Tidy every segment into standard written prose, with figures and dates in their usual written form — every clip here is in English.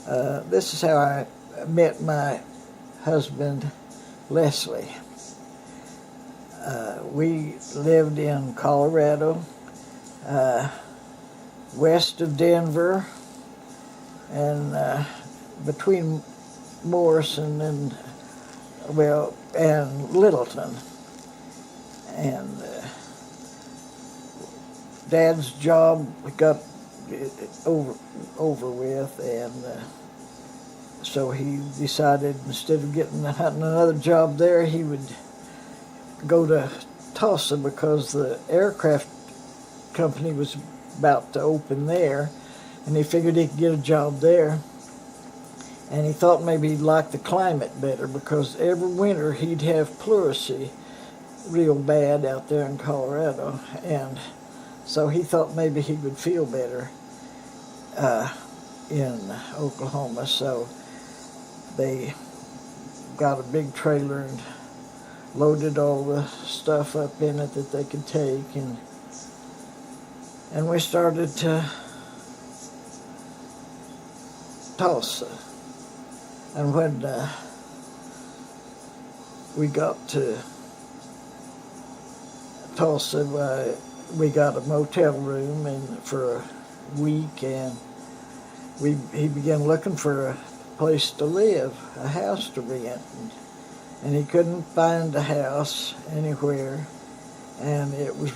This is how I met my husband, Leslie. We lived in Colorado, west of Denver, and between Morrison and Littleton. And Dad's job got over with, and so he decided instead of hunting another job there, he would go to Tulsa because the aircraft company was about to open there, and he figured he could get a job there. And he thought maybe he'd like the climate better because every winter he'd have pleurisy real bad out there in Colorado, and so he thought maybe he would feel better in Oklahoma. So they got a big trailer and loaded all the stuff up in it that they could take, and we started to Tulsa. And when we got to Tulsa, we got a motel room for a week, and he began looking for a place to live, a house to rent, and he couldn't find a house anywhere. And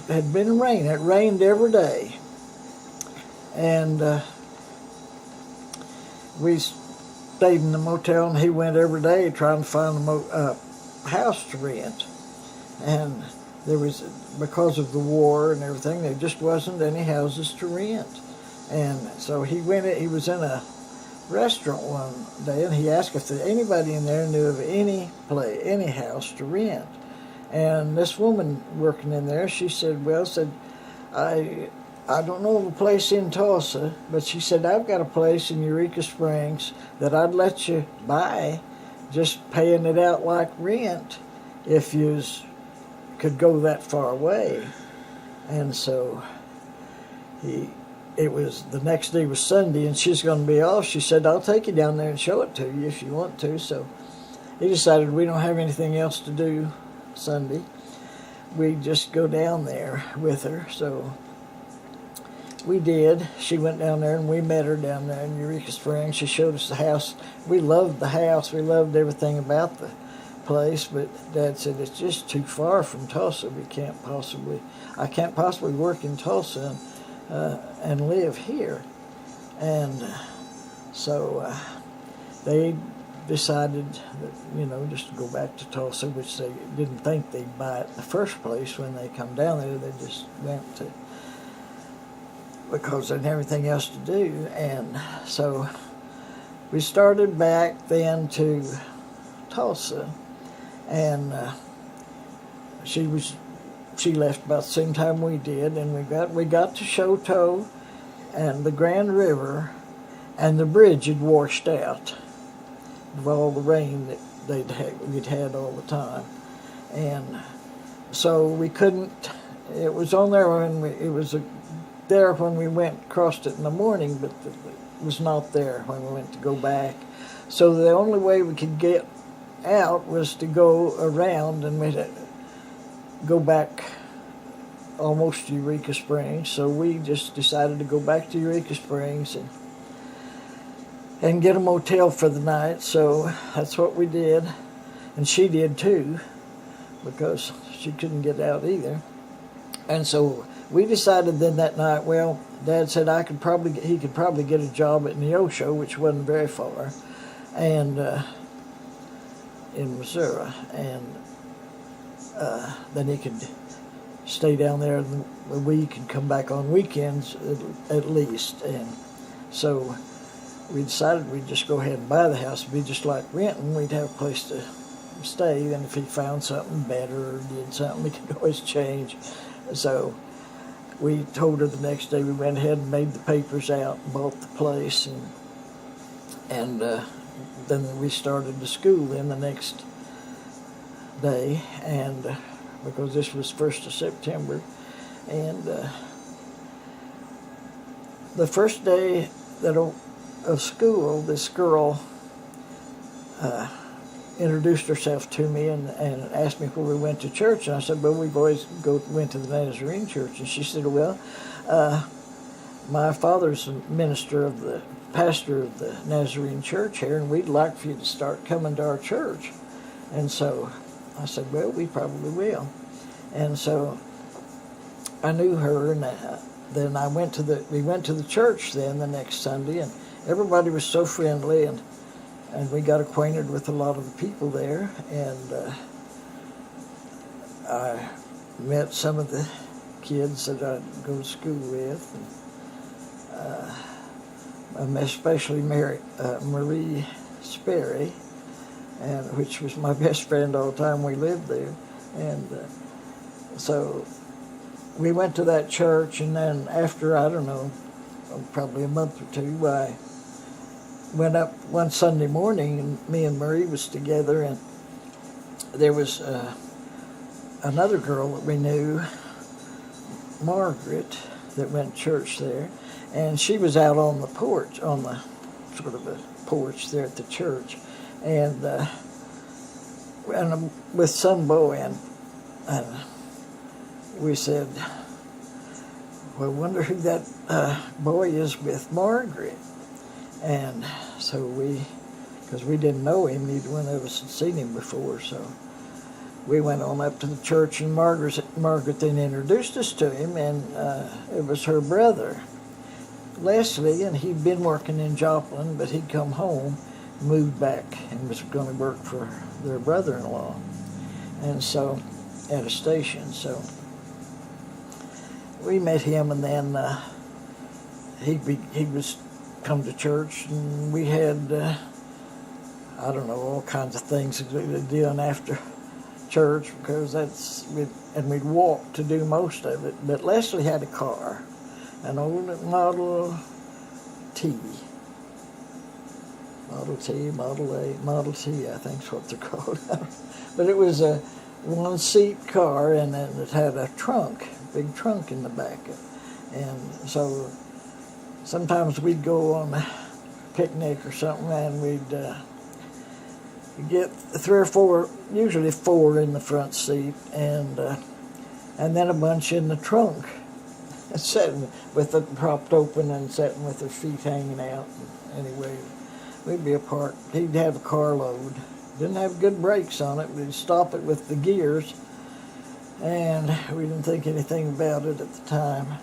had been raining. It rained every day, and we stayed in the motel, and he went every day trying to find a house to rent. And there was, because of the war and everything, there just wasn't any houses to rent. And so he was in a restaurant one day, and he asked if anybody in there knew of any house to rent. And this woman working in there, she said, I don't know of a place in Tulsa, but she said, I've got a place in Eureka Springs that I'd let you buy, just paying it out like rent if you could go that far away. And so it was, the next day was Sunday, and she's going to be off. She said, I'll take you down there and show it to you if you want to. So he decided we don't have anything else to do Sunday. We just go down there with her. So we did. She went down there, and we met her down there in Eureka Springs. She showed us the house. We loved the house. We loved everything about the place, but Dad said it's just too far from Tulsa. I can't possibly work in Tulsa and live here. And so they decided that, just to go back to Tulsa, which they didn't think they'd buy it in the first place when they come down there. They just went to, because they had everything else to do. And so we started back then to Tulsa, and she left about the same time we did, and we got to Choteau and the Grand River, and the bridge had washed out of all the rain that we'd had all the time. And so we couldn't, it was on there there when we crossed it in the morning, but it was not there when we went to go back. So the only way we could get out was to go around, and we'd go back almost to Eureka Springs. So we just decided to go back to Eureka Springs and get a motel for the night. So that's what we did, and she did too, because she couldn't get out either. And so we decided then that night, Dad said he could probably get a job at Neosho, which wasn't very far, and in Missouri, and then he could stay down there a week and come back on weekends at least. And so we decided we'd just go ahead and buy the house. It'd be just like renting. We'd have a place to stay, and if he found something better or did something, we could always change. So we told her the next day. We went ahead and made the papers out and bought the place, and then we started the school then the next day, and because this was 1st of September, and the first day that of school, this girl introduced herself to me and asked me where we went to church. And I said, well, we've always went to the Nazarene church. And she said, well, my father's a pastor of the Nazarene church here, and we'd like for you to start coming to our church. And so I said, well, we probably will. And so I knew her, and then we went to the church then the next Sunday, and everybody was so friendly, and we got acquainted with a lot of the people there, and I met some of the kids that I'd go to school with, and especially Marie Sperry, which was my best friend all the time we lived there. And so we went to that church, and then after, I don't know, probably a month or two, I went up one Sunday morning, and me and Marie was together, and there was another girl that we knew, Margaret, that went to church there, and she was out on the porch, on the sort of a porch there at the church, and with some boy, and we said, well, I wonder who that boy is with Margaret. And so because we didn't know him, neither one of us had seen him before, so we went on up to the church, and Margaret then introduced us to him, and it was her brother, Leslie, and he'd been working in Joplin, but he'd come home, moved back, and was going to work for their brother-in-law, and so at a station. So we met him, and then he was come to church, and we had I don't know, all kinds of things that we were doing after church, because we'd walk to do most of it. But Leslie had a car, an old Model T, Model A, Model T, I think is what they're called. But it was a one-seat car, and then it had a big trunk in the back. And so sometimes we'd go on a picnic or something, and we'd get 3 or 4, usually 4 in the front seat, and then a bunch in the trunk, sitting with it propped open and sitting with their feet hanging out. Anyway, we'd be apart. He'd have a carload. Didn't have good brakes on it. We'd stop it with the gears, and we didn't think anything about it at the time.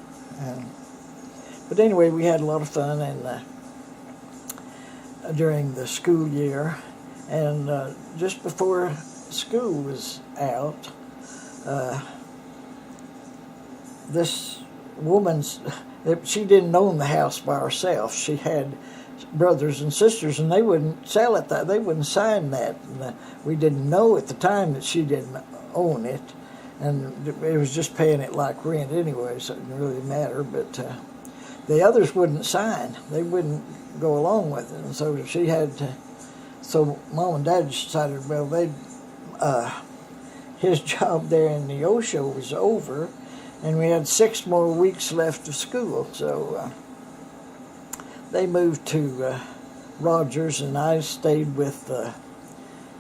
But anyway, we had a lot of fun, and during the school year, and just before school was out, this woman's, she didn't own the house by herself. She had brothers and sisters, and they wouldn't sell it. They wouldn't sign that. And, we didn't know at the time that she didn't own it, and it was just paying it like rent anyway, so it didn't really matter. But the others wouldn't sign. They wouldn't go along with it, and so she had to. So Mom and Dad decided, well, his job there in the Osho was over, and we had 6 more weeks left of school. So they moved to Rogers, and I stayed with the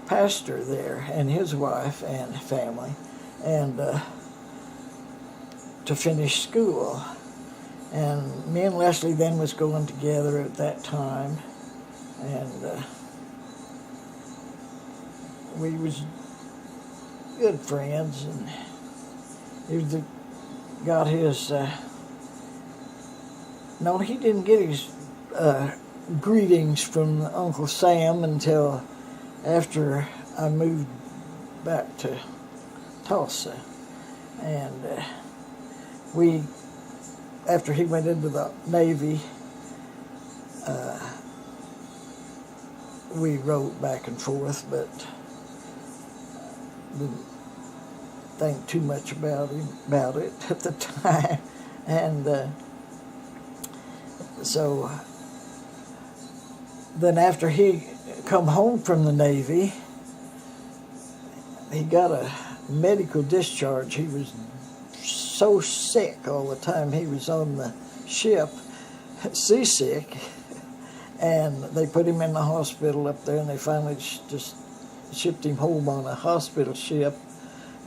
pastor there and his wife and family, and to finish school. And me and Leslie then was going together at that time, and we was good friends, and he got his, no, he didn't get his greetings from Uncle Sam until after I moved back to Tulsa. And after he went into the Navy, we wrote back and forth, but didn't think too much about it at the time. And so then after he come home from the Navy, he got a medical discharge. He was so sick all the time he was on the ship, seasick, And they put him in the hospital up there, and they finally just shipped him home on a hospital ship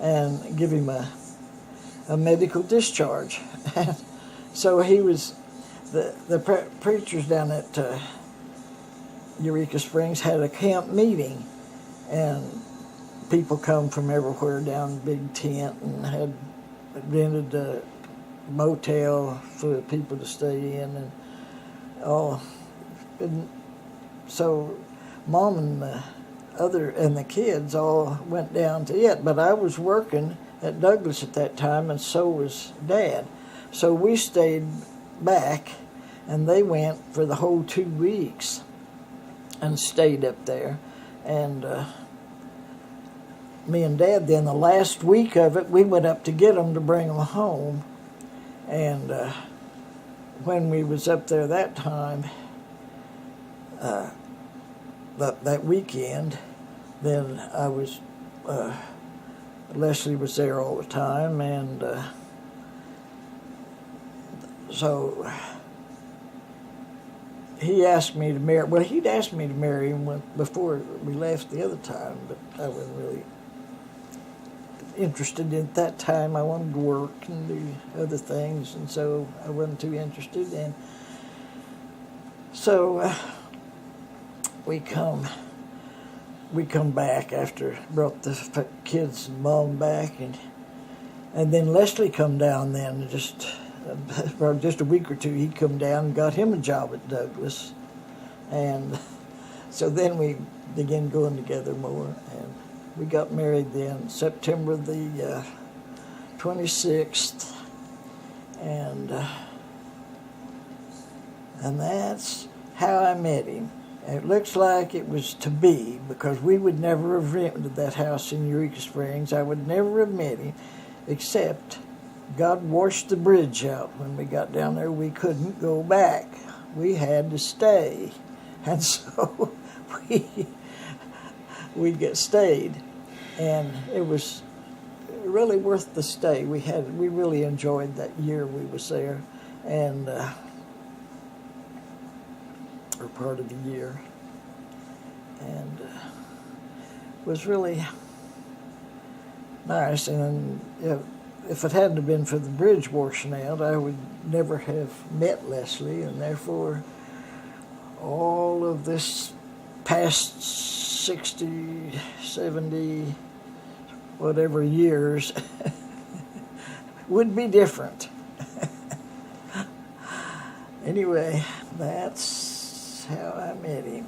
and give him a medical discharge. And so he was, the preachers down at Eureka Springs had a camp meeting, and people come from everywhere down big tent and had rented a motel for people to stay in, and all. And so Mom and the kids all went down to it, but I was working at Douglas at that time, and so was Dad. So we stayed back, and they went for the whole 2 weeks and stayed up there. And me and Dad, then the last week of it, we went up to get them to bring them home. And when we was up there that time, that weekend, then I was, Leslie was there all the time, and so he asked me to marry. Well, he'd asked me to marry him before we left the other time, but I wasn't really interested in that time. I wanted to work and do other things, and so I wasn't too interested. And so we come back after brought the kids and Mom back, and then Leslie come down. Then just for just a week or two, he'd come down and got him a job at Douglas, and so then we began going together more, and we got married then September the 26th, and that's how I met him. It looks like it was to be, because we would never have rented that house in Eureka Springs. I would never have met him, except God washed the bridge out. When we got down there, we couldn't go back. We had to stay. And so we stayed. And it was really worth the stay. We really enjoyed that year we was there. And or part of the year, and was really nice. And if it hadn't have been for the bridge washing out, I would never have met Leslie, and therefore all of this past 60, 70, whatever years would be different. Anyway, that's how I met him.